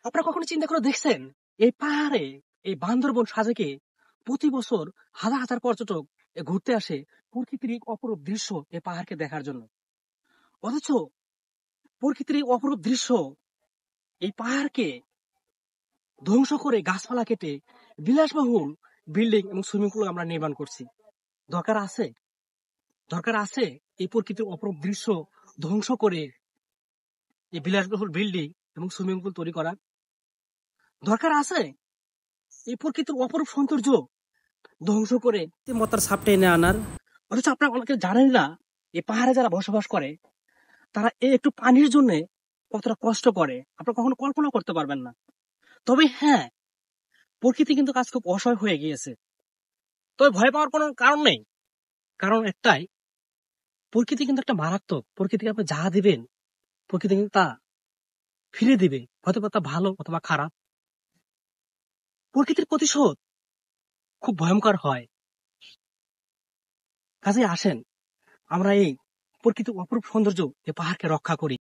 আপনারা কখনো চিন্তা করে দেখছেন এই পাহাড়ে, এই বান্দরবন সাজেকে প্রতি বছর হাজার হাজার পর্যটক ঘুরতে আসে প্রকৃতির এই অপরূপ দৃশ্য এই পাহাড়কে দেখার জন্য। অথচ প্রকৃতির এই অপরূপ দৃশ্য এই পাহাড়কে ধ্বংস করে গাছপালা কেটে বিলাসবহুল বিল্ডিং এবং সুইমিং পুল আমরা নির্মাণ করছি। দরকার আছে? দরকার আছে এই প্রকৃতির অপরূপ দৃশ্য ধ্বংস করে এই বিলাসবহুল বিল্ডিং এবং সুইমিং পুল তৈরি করা? দরকার আছে এই প্রকৃতির অপরূপ সৌন্দর্য ধ্বংস করে মাত্রার ছাপ টেনে আনার? অথচ আপনারা অনেকে জানেন না এই পাহাড়ে যারা বসবাস করে তারা এই একটু পানির জন্য কতটা কষ্ট করে আপনারা কখনো কল্পনা করতে পারবেন না। তবে হ্যাঁ, প্রকৃতি কিন্তু কাজ খুব অসহায় হয়ে গিয়েছে। তবে ভয় পাওয়ার কোনো কারণ নেই। কারণ একটাই, প্রকৃতি কিন্তু একটা মারাত্মক। প্রকৃতিকে আপনি যা দিবেন প্রকৃতি কিন্তু তা ফিরে দিবে, হয়তো তা ভালো অথবা খারাপ। প্রকৃতির প্রতিশোধ খুব ভয়ঙ্কর হয়। কাজে আসেন আমরা এই প্রকৃতির অপরূপ সৌন্দর্য এই পাহাড়কে রক্ষা করি।